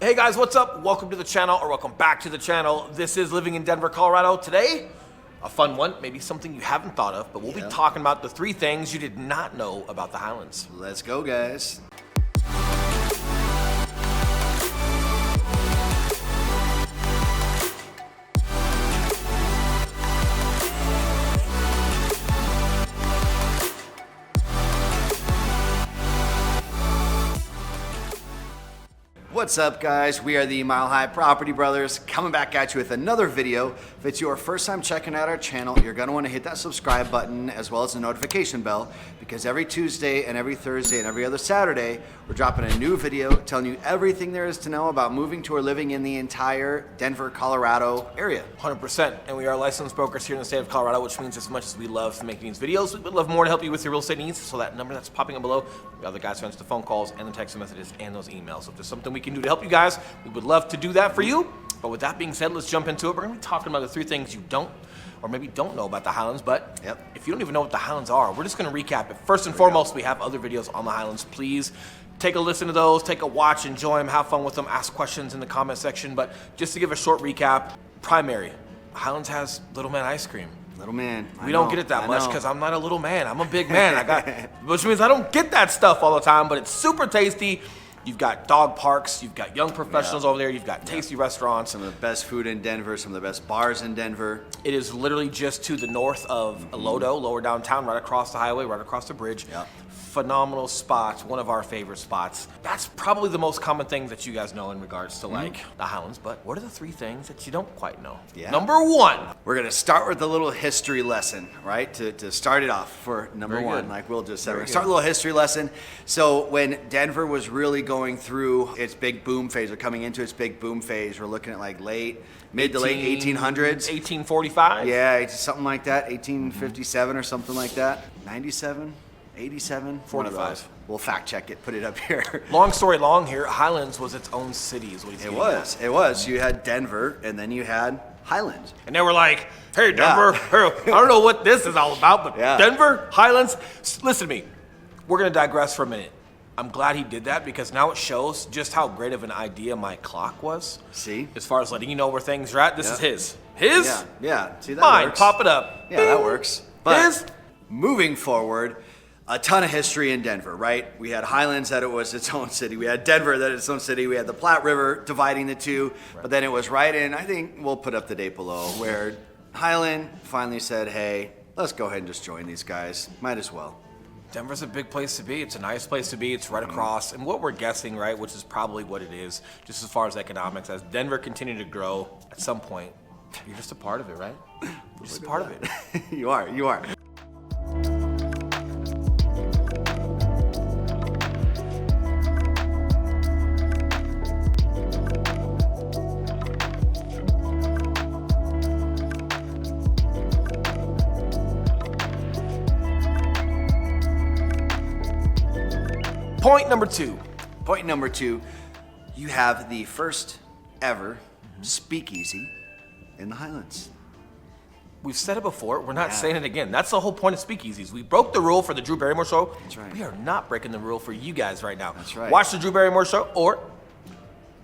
Hey guys, what's up? Welcome to the channel, or welcome back to the channel. This is Living in Denver, Colorado. Today, a fun one, maybe something you haven't thought of, but we'll be talking about the 3 things you did not know about the Highlands. Let's go, guys. What's up, guys? We are the Mile High Property Brothers, coming back at you with another video. If it's your first time checking out our channel, you're going to want to hit that subscribe button as well as the notification bell, because every Tuesday and every Thursday and every other Saturday, we're dropping a new video telling you everything there is to know about moving to or living in the entire Denver, Colorado area. 100%. And we are licensed brokers here in the state of Colorado, which means as much as we love making these videos, we would love more to help you with your real estate needs. So that number that's popping up below, the other guys answer the phone calls and the text messages and those emails. So if there's something we can do to help you guys, we would love to do that for you. But with that being said, let's jump into it. We're going to be talking about the 3 things you don't or maybe don't know about the Highlands. But if you don't even know what the Highlands are, we're just going to recap it. First and foremost, we have other videos on the Highlands. Please take a listen to those, take a watch, enjoy them, have fun with them, ask questions in the comment section. But just to give a short recap, primary, Highlands has Little Man ice cream. Little man. We don't get it that much because I'm not a little man. I'm a big man. Which means I don't get that stuff all the time, but it's super tasty. You've got dog parks, you've got young professionals over there, you've got tasty restaurants. Some of the best food in Denver, some of the best bars in Denver. It is literally just to the north of Lodo, lower downtown, right across the highway, right across the bridge. Phenomenal spots, one of our favorite spots. That's probably the most common thing that you guys know in regards to like the Highlands, but what are the 3 things that you don't quite know? Number 1. We're gonna start with a little history lesson, right? To start it off for number 1, like Will just said. We're gonna start a little history lesson. So when Denver was really going through its big boom phase, or coming into its big boom phase, we're looking at like mid to late 1800s. 1845? Yeah, something like that, 1857 or something like that. 97? 87, 45. We'll fact check it, put it up here. Long story long here, Highlands was its own city is what he's getting at. It was. You had Denver, and then you had Highlands. And they were like, hey, Denver, I don't know what this is all about, but Denver, Highlands, listen to me. We're going to digress for a minute. I'm glad he did that because now it shows just how great of an idea my clock was. See? As far as letting you know where things are at, this is his. His? Yeah. See, that Mine, works. pop it up. Yeah, that works. But his? Moving forward, a ton of history in Denver, right? We had Highlands that it was its own city. We had Denver that its own city. We had the Platte River dividing the two. But then it was right in, I think we'll put up the date below, where Highland finally said, hey, let's go ahead and just join these guys. Might as well. Denver's a big place to be. It's a nice place to be. It's right across. And what we're guessing, right, which is probably what it is, just as far as economics, as Denver continued to grow, at some point, you're just a part of it, right? You're just a part of it. You are. Point number 2. Point number 2, you have the first ever speakeasy in the Highlands. We've said it before. We're not saying it again. That's the whole point of speakeasies. We broke the rule for the Drew Barrymore show. That's right. We are not breaking the rule for you guys right now. That's right. Watch the Drew Barrymore show or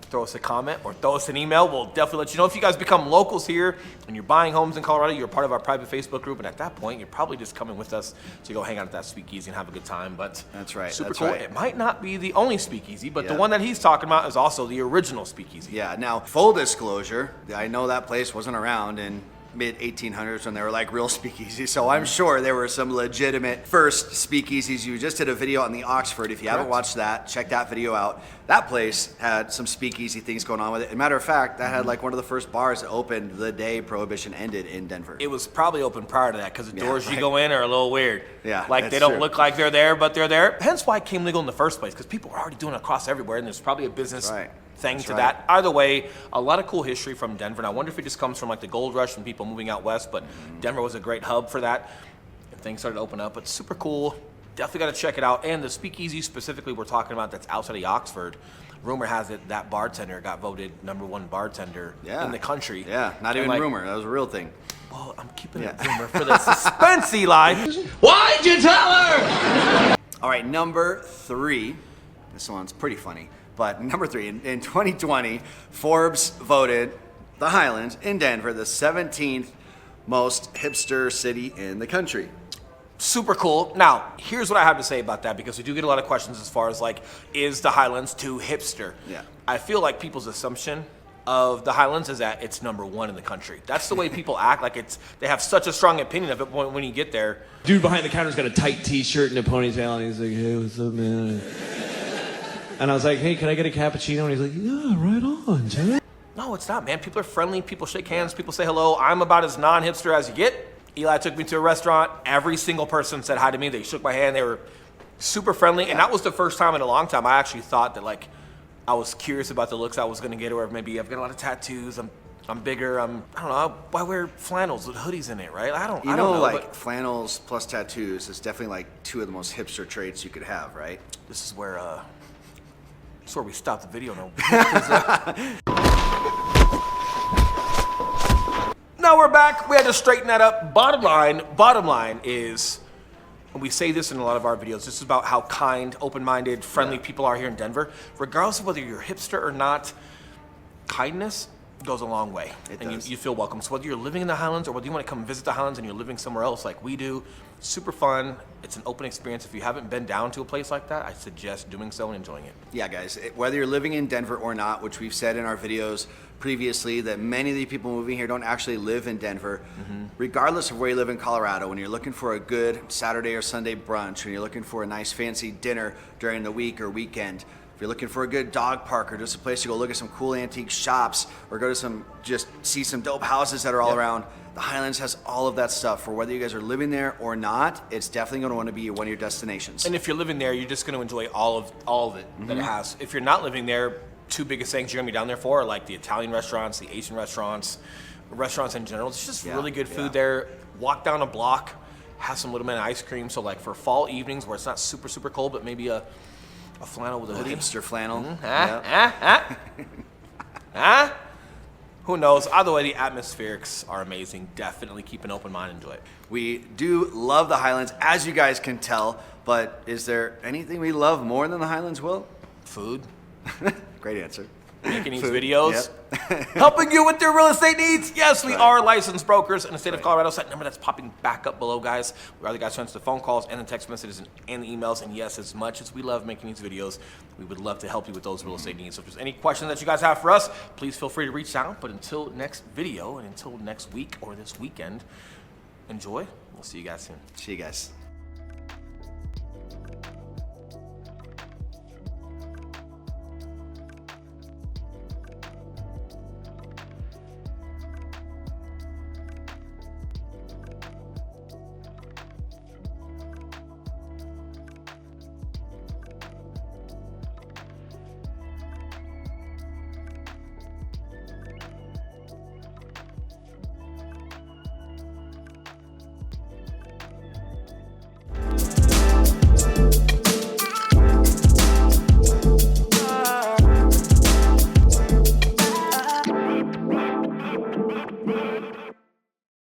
throw us a comment or throw us an email. We'll definitely let you know. If you guys become locals here and you're buying homes in Colorado, you're part of our private Facebook group. And at that point, you're probably just coming with us to go hang out at that speakeasy and have a good time. But that's right. Super that's cool. Right. It might not be the only speakeasy, but the one that he's talking about is also the original speakeasy. Yeah. Now, full disclosure, I know that place wasn't around in mid 1800s when they were like real speakeasies. So I'm sure there were some legitimate first speakeasies. You just did a video on the Oxford. If you haven't watched that, check that video out. That place had some speakeasy things going on with it. As a matter of fact, that had like one of the first bars that opened the day Prohibition ended in Denver. It was probably open prior to that because the doors you go in are a little weird. Yeah, like they don't look like they're there, but they're there. Hence why it came legal in the first place, because people were already doing it across everywhere, and there's probably a business thing to that. Either way, a lot of cool history from Denver. And I wonder if it just comes from like the gold rush and people moving out west, but Denver was a great hub for that. And things started to open up. It's super cool. Definitely got to check it out. And the speakeasy specifically we're talking about that's outside of Oxford, rumor has it that bartender got voted #1 bartender in the country. Yeah, not even rumor. That was a real thing. Well, I'm keeping it rumor for the suspense, Eli. Why'd you tell her? All right, number 3. This one's pretty funny. But number 3, in 2020, Forbes voted the Highlands in Denver the 17th most hipster city in the country. Super cool. Now, here's what I have to say about that, because we do get a lot of questions as far as like, is the Highlands too hipster? Yeah. I feel like people's assumption of the Highlands is that it's number 1 in the country. That's the way people act. Like they have such a strong opinion of it when you get there. Dude behind the counter's got a tight t-shirt and a ponytail, and he's like, hey, what's up, man? And I was like, hey, can I get a cappuccino? And he's like, yeah, right on, Chad. No, it's not, man. People are friendly. People shake hands. People say hello. I'm about as non-hipster as you get. Eli took me to a restaurant. Every single person said hi to me. They shook my hand. They were super friendly. And that was the first time in a long time I actually thought that, like, I was curious about the looks I was going to get, or maybe I've got a lot of tattoos. I'm bigger. I don't know. I wear flannels with hoodies in it, right? I don't know. Like flannels plus tattoos is definitely like 2 of the most hipster traits you could have, right? This is where we stopped the video now. Now we're back. We had to straighten that up. Bottom line is, and we say this in a lot of our videos, this is about how kind, open-minded, friendly people are here in Denver. Regardless of whether you're a hipster or not, kindness goes a long way. And you feel welcome. So whether you're living in the Highlands or whether you want to come visit the Highlands and you're living somewhere else like we do, super fun. It's an open experience. If you haven't been down to a place like that, I suggest doing so and enjoying it. Yeah, guys, whether you're living in Denver or not, which we've said in our videos previously that many of the people moving here don't actually live in Denver. Regardless of where you live in Colorado, when you're looking for a good Saturday or Sunday brunch, when you're looking for a nice fancy dinner during the week or weekend, if you're looking for a good dog park or just a place to go look at some cool antique shops or go to just see some dope houses that are all around, the Highlands has all of that stuff. For whether you guys are living there or not, it's definitely going to want to be one of your destinations. And if you're living there, you're just going to enjoy all of it that it has. If you're not living there, 2 biggest things you're going to be down there for are like the Italian restaurants, the Asian restaurants in general. It's just really good food there. Walk down a block, have some Little Man ice cream. So like for fall evenings where it's not super, super cold, but maybe a flannel with a hoodie. Hipster flannel. Who knows? Either way, the atmospherics are amazing. Definitely keep an open mind and enjoy it. We do love the Highlands, as you guys can tell, but is there anything we love more than the Highlands, Will? Food. Great answer. Making these videos, helping you with your real estate needs. Yes, we are licensed brokers in the state of Colorado. So that number that's popping back up below, guys. We are the guys who answer the phone calls and the text messages and the emails. And yes, as much as we love making these videos, we would love to help you with those real estate needs. So if there's any questions that you guys have for us, please feel free to reach out. But until next video and until next week or this weekend, enjoy. We'll see you guys soon. See you guys.